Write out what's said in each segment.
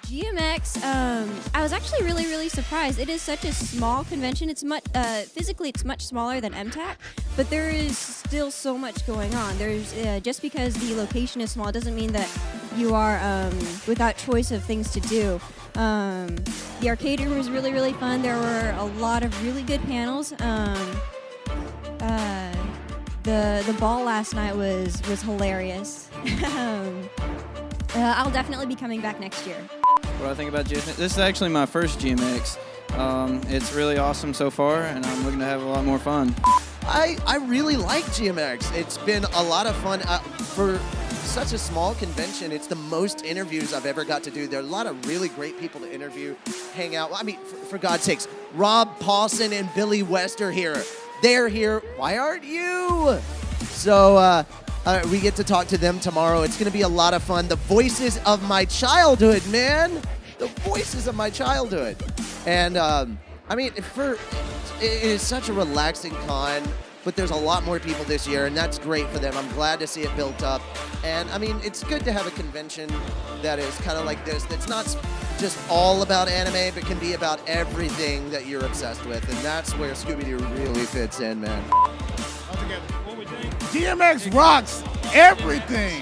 GMX, I was actually really surprised. It is such a small convention. It's much physically it's much smaller than MTAC, but there is still so much going on. There's just because the location is small doesn't mean that you are without choice of things to do. The arcade room was really fun. There were a lot of really good panels. The ball last night was hilarious. I'll definitely be coming back next year. What do I think about GMX? This is actually my first GMX. It's really awesome so far, and I'm looking to have a lot more fun. I really like GMX. It's been a lot of fun. For such a small convention, it's the most interviews I've ever got to do. There are a lot of really great people to interview, hang out. I mean, for God's sakes, Rob Paulson and Billy West are here. They're here. Why aren't you? So we get to talk to them tomorrow. It's going to be a lot of fun. The voices of my childhood, man. The voices of my childhood. And I mean, it is such a relaxing con, but there's a lot more people this year, and that's great for them. I'm glad to see it built up. And I mean, it's good to have a convention that is kind of like this, that's not just all about anime, but can be about everything that you're obsessed with. And that's where Scooby-Doo really fits in, man. GMX rocks everything.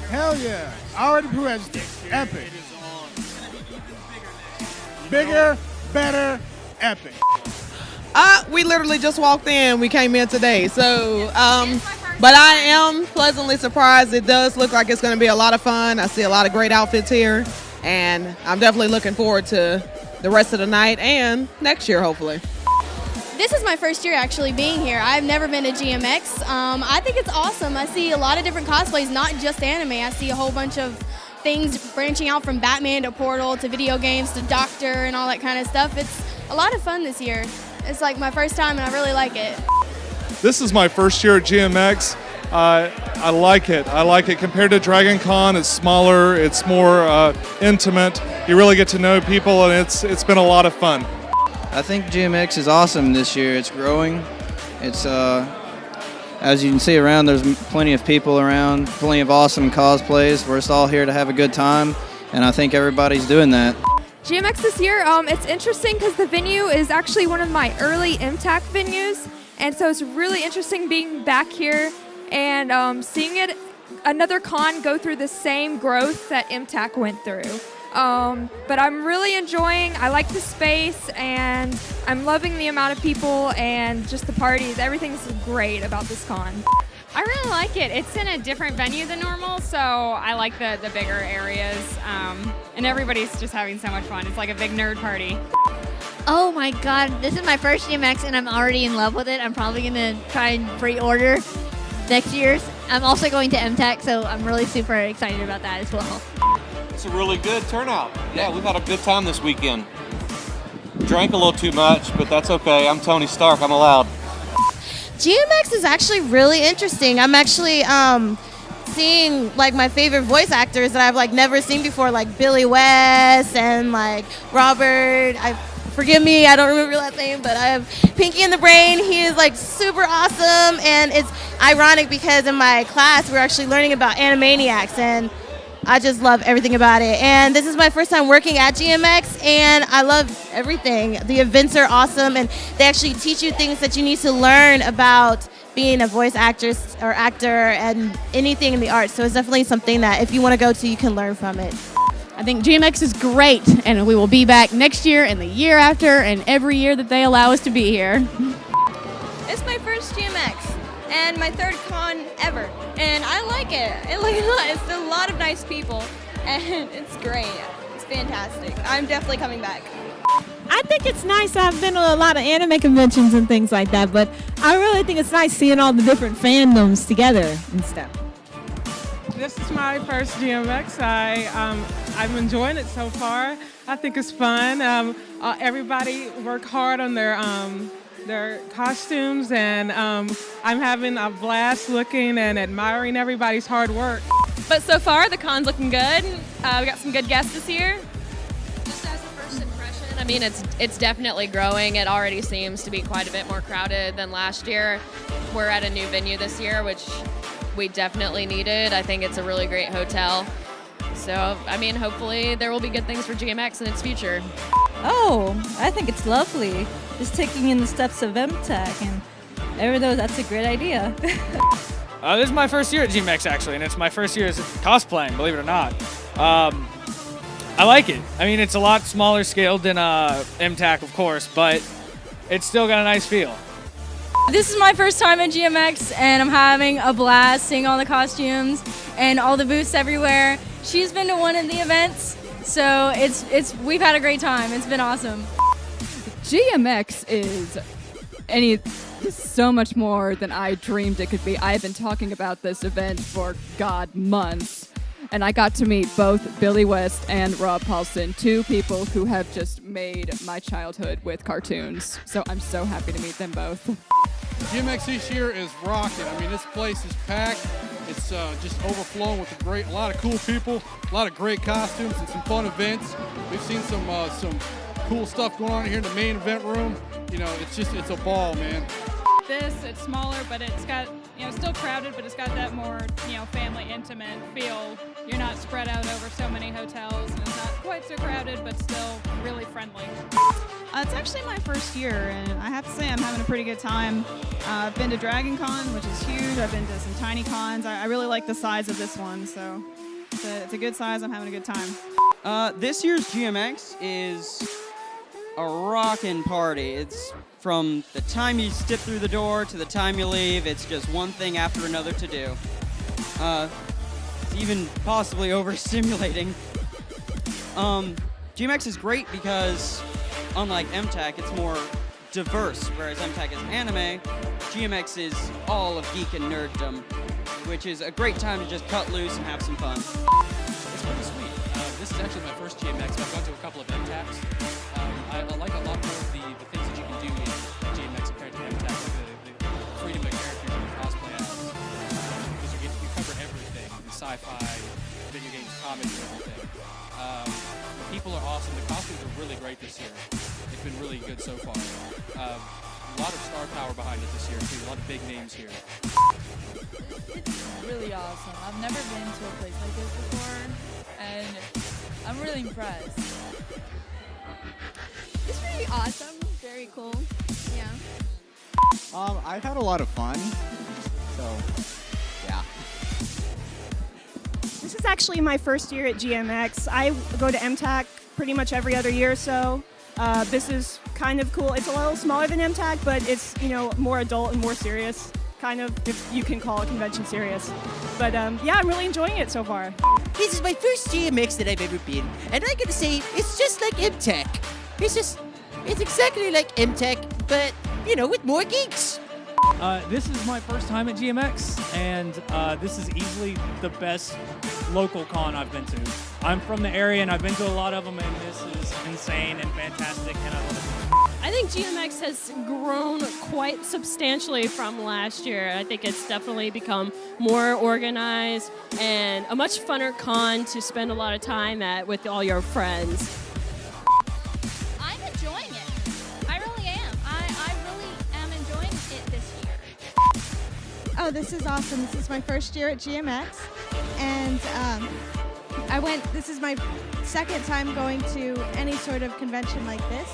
Hell yeah. I already proved it. Epic. Bigger, better, epic. We literally just walked in. We came in today. So, but I am pleasantly surprised. It does look like it's going to be a lot of fun. I see a lot of great outfits here. And I'm definitely looking forward to the rest of the night and next year, hopefully. This is my first year actually being here. I've never been to GMX. I think it's awesome. I see a lot of different cosplays, not just anime. I see a whole bunch of things branching out from Batman to Portal to video games to Doctor and all that kind of stuff. It's a lot of fun this year. It's like my first time and I really like it. This is my first year at GMX. I like it. I like it. Compared to Dragon Con, it's smaller, it's more intimate. You really get to know people, and it's been a lot of fun. I think GMX is awesome this year. It's growing. It's as you can see around, there's plenty of people around, plenty of awesome cosplays. We're just all here to have a good time, and I think everybody's doing that. GMX this year, it's interesting because the venue is actually one of my early MTAC venues, and so it's really interesting being back here and seeing another con go through the same growth that MTAC went through. But I'm really enjoying, I like the space, and I'm loving the amount of people and just the parties. Everything's great about this con. I really like it. It's in a different venue than normal, so I like the bigger areas, and everybody's just having so much fun. It's like a big nerd party. Oh my god, this is my first GMX and I'm already in love with it. I'm probably going to try and pre-order next year's. I'm also going to MTech, so I'm really super excited about that as well. It's a really good turnout. Yeah, we've had a good time this weekend. Drank a little too much, but that's okay. I'm Tony Stark, I'm allowed. GMX is actually really interesting. I'm actually seeing like my favorite voice actors that I've like never seen before, like Billy West and like Robert. Forgive me, I don't remember your last name, but I have Pinky in the Brain. He is like super awesome, and it's ironic because in my class we're actually learning about Animaniacs, and I just love everything about it. And this is my first time working at GMX, and I love everything. The events are awesome, and they actually teach you things that you need to learn about being a voice actress or actor and anything in the arts. So it's definitely something that if you want to go to, you can learn from it. I think GMX is great, and we will be back next year and the year after and every year that they allow us to be here. It's my first GMX and my third con ever, and I like it. It's a lot of nice people, and it's great. It's fantastic. I'm definitely coming back. I think it's nice. I've been to a lot of anime conventions and things like that, but I really think it's nice seeing all the different fandoms together and stuff. This is my first GMX. I'm enjoying it so far. I think it's fun. Everybody worked hard on their costumes, and I'm having a blast looking and admiring everybody's hard work. But so far, the con's looking good. We got some good guests this year. Just as a first impression, I mean, it's definitely growing. It already seems to be quite a bit more crowded than last year. We're at a new venue this year, which we definitely needed. I think it's a really great hotel. So, I mean, hopefully there will be good things for GMX in its future. Oh, I think it's lovely. Just taking in the steps of MTech, and everything, that's a great idea. This is my first year at GMX, actually, and it's my first year as cosplaying, believe it or not. I like it. I mean, it's a lot smaller scaled than MTAC, of course, but it's still got a nice feel. This is my first time at GMX, and I'm having a blast seeing all the costumes and all the booths everywhere. She's been to one of the events, so we've had a great time. It's been awesome. GMX is so much more than I dreamed it could be. I have been talking about this event for, months. And I got to meet both Billy West and Rob Paulson, two people who have just made my childhood with cartoons. So I'm so happy to meet them both. GMX this year is rocking. I mean, this place is packed. It's just overflowing with a lot of cool people, a lot of great costumes, and some fun events. We've seen some cool stuff going on here in the main event room. You know, it's a ball, man. It's smaller, but it's got, still crowded, but it's got that more, family intimate feel. You're not spread out over so many hotels, and it's not quite so crowded, but still really friendly. It's actually my first year, and I have to say I'm having a pretty good time. I've been to Dragon Con, which is huge. I've been to some tiny cons. I really like the size of this one, so it's a good size. I'm having a good time. This year's GMX is a rockin' party. It's from the time you step through the door to the time you leave, it's just one thing after another to do. It's even possibly overstimulating. GMX is great because, unlike MTAC, it's more diverse, whereas MTAC is anime, GMX is all of geek and nerddom, which is a great time to just cut loose and have some fun. It's pretty sweet. This is actually my first GMX, but I've gone to a couple of MTACs. I like a lot more of the things that you can do in GMX compared to MTAC, like the freedom of characters you can cosplay as. Because you cover everything, the sci-fi, video games, comics, and everything. The people are awesome. The costumes are really great this year. They've been really good so far. A lot of star power behind it this year, too. A lot of big names here. It's really awesome. I've never been to a place like this before, and I'm really impressed. It's really awesome. Very cool. Yeah. I've had a lot of fun, so yeah. This is actually my first year at GMX. I go to MTAC pretty much every other year or so. This is kind of cool. It's a little smaller than MTAC, but it's more adult and more serious, kind of, if you can call a convention serious. But yeah, I'm really enjoying it so far. This is my first GMX that I've ever been, and I gotta say, it's just like MTAC. It's exactly like MTAC, but, with more geeks. This is my first time at GMX, and this is easily the best local con I've been to. I'm from the area, and I've been to a lot of them, and this is insane and fantastic, and I love it. I think GMX has grown quite substantially from last year. I think it's definitely become more organized and a much funner con to spend a lot of time at with all your friends. I'm enjoying it. I really am. I really am enjoying it this year. Oh, this is awesome. This is my first year at GMX, and this is my second time going to any sort of convention like this,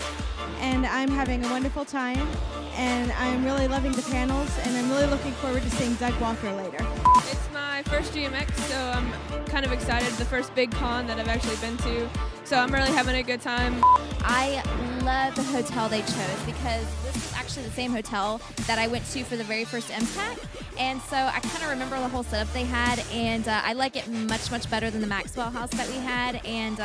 and I'm having a wonderful time, and I'm really loving the panels, and I'm really looking forward to seeing Doug Walker later. It's my first GMX, so I'm kind of excited. The first big con that I've actually been to, so I'm really having a good time. I love the hotel they chose because this is actually the same hotel that I went to for the very first MTAC, and so I kind of remember the whole setup they had, and I like it much, much better than the Maxwell house that we had, and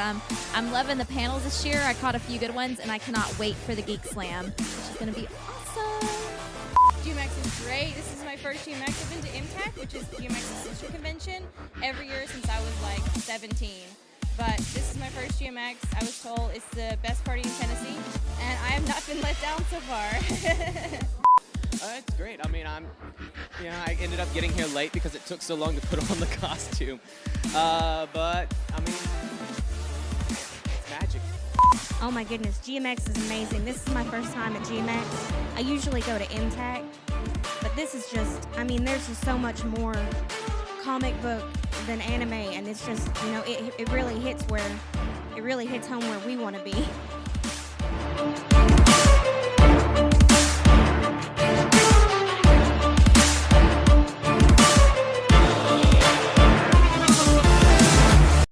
I'm loving the panels this year. I caught a few good ones, and I cannot wait for the Geek Slam, which is going to be awesome. GMX is great. This is my first GMX. I've been to MTAC, which is GMX's sister convention, every year since I was like 17. But this is my first GMX. I was told it's the best party in Tennessee, and I have not been let down so far. It's great. I mean, I ended up getting here late because it took so long to put on the costume. But I mean, it's magic. Oh my goodness, GMX is amazing. This is my first time at GMX. I usually go to MTAC, but this is just, there's just so much more comic book than anime, and it's just, you know, it really hits home where we want to be.